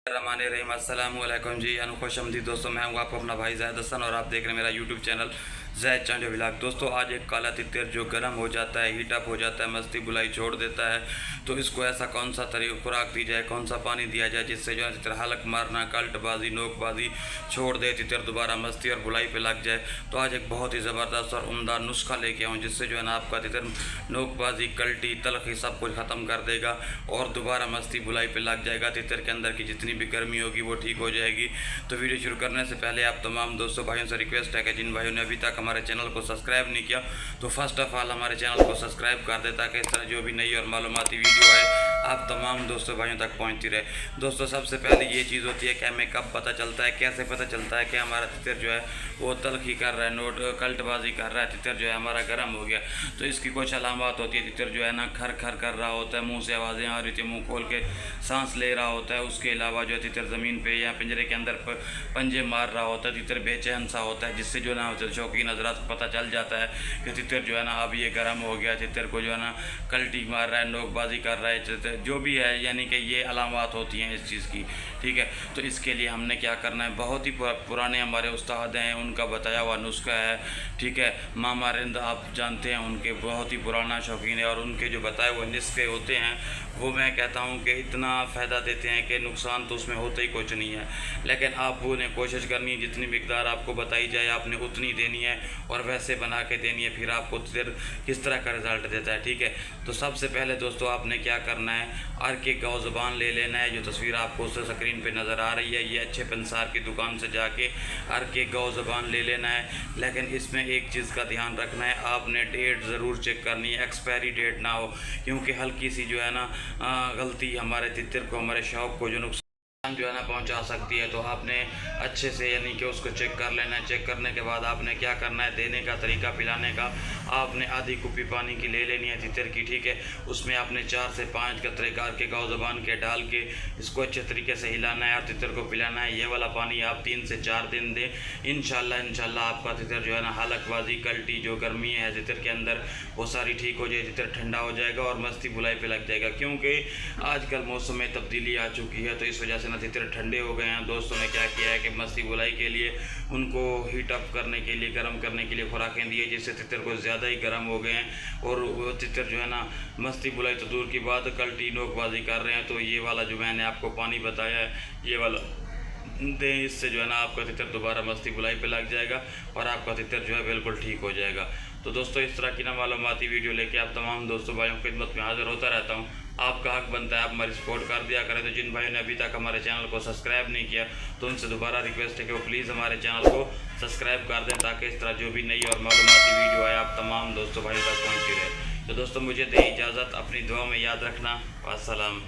रहमान रहीम अस्सलाम वालेकुम जी खुशमदी दोस्तों, मैं हूँ आपको अपना भाई ज़ैद हसन और आप देख रहे हैं मेरा यूट्यूब चैनल ज़ैद चांडियो व्लॉग। दोस्तों आज एक काला तितर जो गर्म हो जाता है, हीटअप हो जाता है, मस्ती बुलाई छोड़ देता है, तो इसको ऐसा कौन सा खुराक दी जाए, कौन सा पानी दिया जाए जिससे जो है तितर हलक मारना, कल्टबाजी, नोकबाजी छोड़ दे, तितर दोबारा मस्ती और बुलाई पे लग जाए। तो आज एक बहुत ही ज़बरदस्त और उम्दा नुस्खा लेके आऊँ जिससे जो है ना आपका तितर नोकबाजी, कल्टी, तलखी सब कुछ ख़त्म कर देगा और दोबारा मस्ती बुलाई पे लग जाएगा। तितर के अंदर की जितनी भी गर्मी होगी वो ठीक हो जाएगी। तो वीडियो शुरू करने से पहले आप तमाम दोस्तों भाइयों से रिक्वेस्ट है कि जिन भाइयों ने अभी तक हमारे चैनल को सब्सक्राइब नहीं किया तो फर्स्ट ऑफ ऑल हमारे चैनल को सब्सक्राइब कर दे ताकि इस तरह जो भी नई और मालूमाती वीडियो आए आप तमाम दोस्तों भाइयों तक पहुंचती रहे। दोस्तों सबसे पहले ये चीज़ होती है कि हमें कब पता चलता है, कैसे पता चलता है कि हमारा तितर जो है वो तलखी कर रहा है, नोट कल्टबाजी कर रहा है, तितर जो है हमारा गर्म हो गया। तो इसकी कुछ अलामत होती है। तितर जो है ना खर खर कर रहा होता है, मुंह से आवाज़ें आ रही थी, मुंह खोल के सांस ले रहा होता है। उसके अलावा जो है तितर ज़मीन पे या पिंजरे के अंदर पंजे मार रहा होता है, तितर बेचैन सा होता है, जिससे जो ना शौकीन हज़रात को पता चल जाता है कि तितर जो है ना अब ये गर्म हो गया, तितर को जो है ना कल्टी मार रहा है, नोकबाजी कर रहा है, जो भी है, यानी कि ये अलामत होती हैं इस चीज़ की। ठीक है, तो इसके लिए हमने क्या करना है, बहुत ही पुराने हमारे उस्ताद हैं, उनका बताया हुआ नुस्खा है। ठीक है, मामा रिंद आप जानते हैं, उनके बहुत ही पुराना शौकीन है और उनके जो बताए हुए नुस्खे होते हैं वो मैं कहता हूँ कि इतना फ़ायदा देते हैं कि नुकसान तो उसमें होता ही कुछ नहीं है। लेकिन आपको उन्हें कोशिश करनी है, जितनी मिकदार आपको बताई जाए आपने उतनी देनी है और वैसे बना के देनी है, फिर आपको फिर किस तरह का रिज़ल्ट देता है। ठीक है, तो सबसे पहले दोस्तों आपने क्या करना है, अर्क के गौ ज़ुबान ले लेना है। जो तस्वीर आपको उस स्क्रीन पे नज़र आ रही है, ये अच्छे पंसार की दुकान से जाके अर्क के गौ ज़ुबान ले लेना है। लेकिन इसमें एक चीज़ का ध्यान रखना है, आपने डेट ज़रूर चेक करनी है, एक्सपायरी डेट ना हो, क्योंकि हल्की सी जो है ना गलती हमारे तितर को, हमारे शौक़ को जो नुकसान जो है ना पहुंचा सकती है। तो आपने अच्छे से यानी कि उसको चेक कर लेना है। चेक करने के बाद आपने क्या करना है, देने का तरीका, पिलाने का, आपने आधी कुप्पी पानी की ले लेनी है तितर की। ठीक है, उसमें आपने 4 से 5 कतरे कार के गौ ज़बान के डाल के इसको अच्छे तरीके से हिलाना है और तितर को पिलाना है। ये वाला पानी आप 3 से 4 दिन दें, इंशाल्लाह आपका तितर जो है ना हलकबाजी, कल्टी, जो गर्मी है तितर के अंदर वो सारी ठीक हो जाए, तितर ठंडा हो जाएगा और मस्ती बुलाई पे लग जाएगा। क्योंकि आजकल मौसम में तब्दीली आ चुकी है, तो इस वजह से तितर ठंडे हो गए हैं। दोस्तों ने क्या किया है कि मस्ती बुलाई के लिए उनको हीटअप करने के लिए, गर्म करने के लिए खुराकें दी है, जिससे तितर को ज़्यादा ही गर्म हो गए हैं और वो तितर जो है ना मस्ती बुलाई तो दूर की बात, कल्टी, नोकबाजी कर रहे हैं। तो ये वाला जो मैंने आपको पानी बताया है, ये वाला दें, इससे जो है ना आपका तितर दोबारा मस्ती बुलाई पे लग जाएगा और आपका तितर जो है बिल्कुल ठीक हो जाएगा। तो दोस्तों इस तरह की ना मालूमाती वीडियो लेके आप तमाम दोस्तों भाइयों की खिदमत में हाजिर होता रहता हूँ। आपका हक बनता है आप हमारी सपोर्ट कर दिया करें। तो जिन भाइयों ने अभी तक हमारे चैनल को सब्सक्राइब नहीं किया तो उनसे दोबारा रिक्वेस्ट है कि वो प्लीज़ हमारे चैनल को सब्सक्राइब कर दें ताकि इस तरह जो भी नई और मालूमाती वीडियो आए आप तमाम दोस्तों भाइयों तक पहुँचती रहे। तो दोस्तों मुझे दें इजाज़त, अपनी दुआ में याद रखना। अस्सलाम।